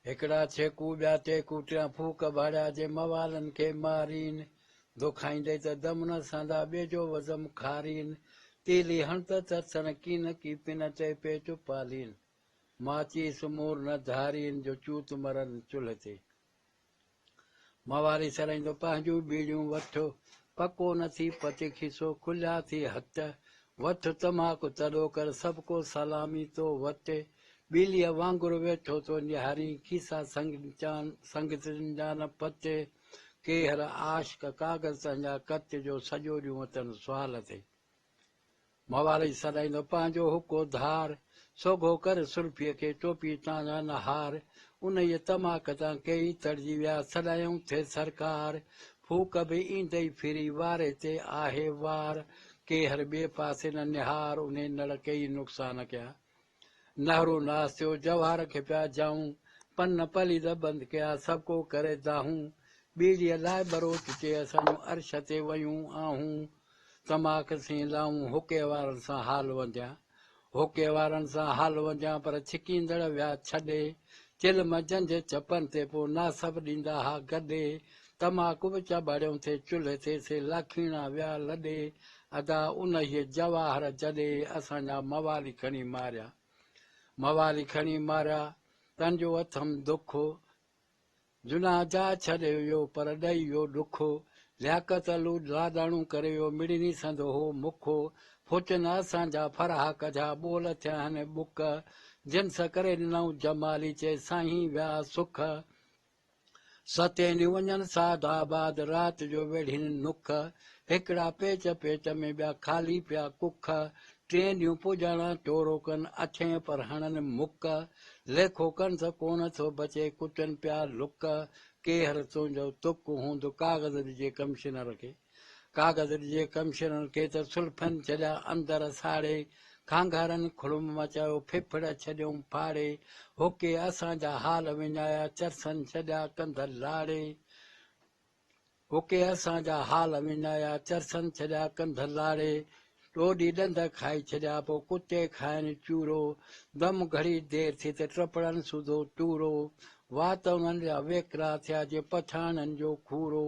हिकड़ा छेकू ॿिया टेकू टियां फूक भाड़िया जे मवालनि खे मारीन दुखाईंदे त दम न सांदा ॿिएजो वज़म खारीन तीली हण त तरसन कीन की पिन चए पे चुपालीन माचीस मोर न धारीन जो चूत मरन चुल्ह ते मवाली सराईंदो पंहिंजूं बीड़ियूं वठो पको न थी पति खीसो खुलिया थी हथ वठ तमाकू तॾो कर सभु को सलामी तो वटे ॿीलीअ वांगुरु वेठो तो निहारी खीसा संगतनि जा न पते केहर आश्क कागज़ जा कच जो सॼो ॾींहुं अचनि सुवाल ते मवाली सॾाईंदो पंहिंजो हुको धार सोघो कर सुर्फीअ खे टोपी तांजा नहार उन ये तमाक तां कई तड़जी विया सॾायूं थे सरकार फूक बि ईंदई फिरी वारे ते आहे वार केहर ॿिए पासे न निहार उन नड़ कई नुक़सान कया नहरू नास थियो जवाहर खे पिया जाऊं पन पलीद बंदि कया सभु को करे दाहूं ॿीड़ीअ लाइ बरोच चे असां अर्श ते वयूं आहूं तमाक सी लाऊं हुके वारनि सां हाल वंधिया होके वारनि सां हाल वंधिया पर छिकींदड़ विया छॾे चिल्म जंझ चपनि ते पोइ ना सभु ॾींदा हा गॾे तमाकू बि चॿाड़ियूं थे चुल्हे ते से लाखीणा विया लॾे अदा उन हीअ जवाहर जॾे असांजा मवाली खणी मारिया मवाली खणी मारिया तंहिंजो अथम दुख जुना जा छॾे वियो पर ॾेई वियो ॾुखो लियाकत लाॾाणू करे वियो मिड़नी संदो हो मुखो फुचन असांजा फराह कजा ॿोल थिया आहिनि बुक जिन्स करे ॾिनऊं जमाली चए साईं विया सुख सते ॾींहुं वञनि सादाबाद राति जो वेढ़िन नुख हिकिड़ा पेच पेच में ॿिया ख़ाली पिया कुख टे ॾींहं पुॼण टोरो कनि अछे पर हणनि मुक लेखो कनि त कोन थो बचे कुटनि पिया लुक केहर तुंहिंजो तुक हूंदो कागज़ ॾिजे कमिश्नर खे कागज़ ॾिजे कमिश्नर खे त सुल्फनि छॾिया अंदरि साड़े खांगारनि खुड़ुम मचायो फिफड़ छॾियऊं फाड़े होके असांजा हाल विञाया चरसनि छॾिया कंध लाड़े होके असांजा हाल विञाया चरसनि छॾिया कंध लाड़े ॾोॾी ॾंद खाई छॾिया पोइ कुते खाइनि चूरो दम घड़ी देरि थी त टपड़नि सुधो टूरो वात उन्हनि जा वेकरा थिया जे पठाणनि जो खूरो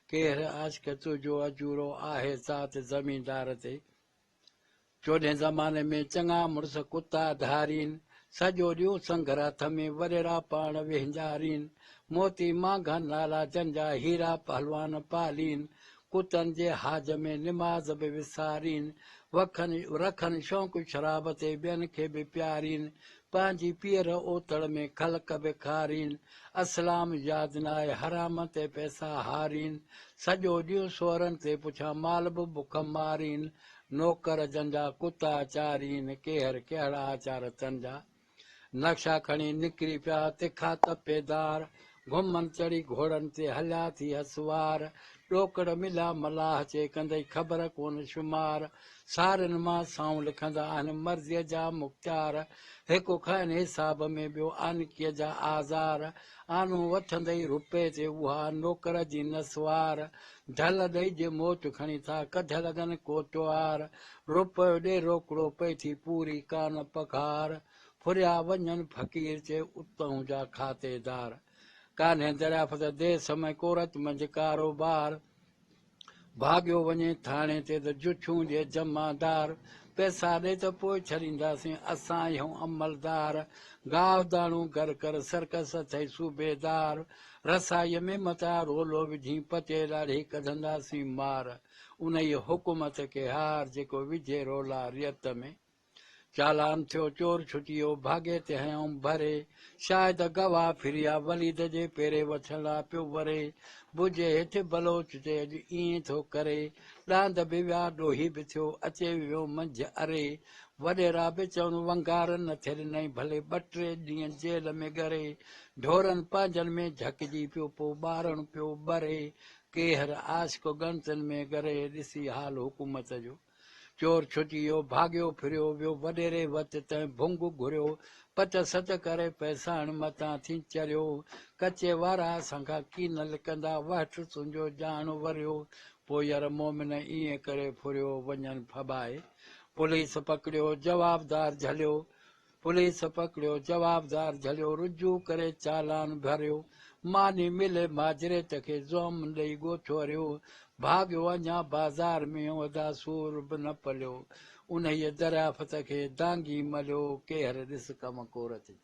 केर आशिक तुंहिंजो अजूरो आहे ज़ात ज़मींदार ते चोॾहें ज़माने में चङा मुड़ुस कुता धारीन सॼो ॾींहुं संघर हथ में वॾेरा पाण विहिंजारीन मोती मांघा नाला जंजा हीरा पहलवान पालीन कुतनि जे हाज में निमाज़ बि विसारीन रखनि शौक़ु शराब ते ॿियनि खे बि प्यारीन पंहिंजी पीअर ओतड़ में ख़लक बि खारीन असलाम यादि न आहे हराम ते पैसा हारीन सॼो ॾींहुं सोरनि ते पुछां माल बि बुख मारीन नौकर जंजा कुता चारीन केहर कहिड़ा आचार तंजा नक्शा खणी निकिरी पिया तिखा तपेदार घुमनि चढ़ी घोड़नि ते हलिया थी हसवार ॾोकड़ मिलिया मलाह चे कंदई ख़बर कोन शुमार सारनि मां साऊं लिखंदा आहिनि मर्ज़ीअ जा मुख़्तियार हिकु खाइनि हिसाब में ॿियो आनकीअ जा आज़ार आनू वठंदई रुपए ते उहा नौकर जी नसवार ढल ॾेई जे मोच खणी था कढ लॻनि कोटवार रुपयो ॾे रोकड़ो पई थी पूरी कान पघार फुरिया वञनि फ़क़ीर चे उतऊं जा खातेदार कान्हे दरियाफ़त दे समय कोरत मंझि कारोबार भाॻियो वञे थाणे ते त जुठियूं ॾिए जमादार पैसा ॾे त पोइ छॾींदासीं असां आहियूं अमलदार गाह दाणू घर कर सर्कस अथई सूबेदार रसाईअ में मता रोलो विझी पचे ॾाढी कढंदासीं मार उन ई हुकूमत खे हार जेको विझे रोला रियत में चालान थियो चोर छुटी वियो भाॻे ते हयऊं भरे शायदि गवाह फिरिया वलीद जे पेरे वठण लाइ पियो वरे भुजे हेठि बलोच ते अॼु ईअं थो करे ॾांद बि विया ॾोही बि थियो अचे वियो मंझि अरे वॾेरा बि चवनि वंगारनि न थिए ॾिनई भले ॿ टे ॾींहं जेल में ॻरे ढोरनि पंहिंजनि में झकिजी पियो पोइ ॿारणु पियो ॿरे केहर आशिक गणतनि में ॻरे ॾिसी हाल हुकूमत जो चोर छुटी वियो भाॻियो फिरियो वियो वॾेरे वटि त भुंग घुरियो पच सच करे पैसाण मथां थी चढ़ियो कचे वारा असांखां कीन लिकंदा वठ तुंहिंजो ॼाण वरियो पोइ यार मोमिन ईअं करे फुरियो वञनि फॿाए पुलिस पकड़ियो जवाबदार झलियो पुलिस पकड़ियो जवाबदार झलियो रुजू करे चालान भरियो मानी मिले माजरेत खे ज़ोम ॾेई ॻोठो हरियो भाॻियो अञा बाज़ार में वॾा सूर बि न पलियो उन दरियाफ़त खे दांगी मलियो केर ॾिस कम कोर थी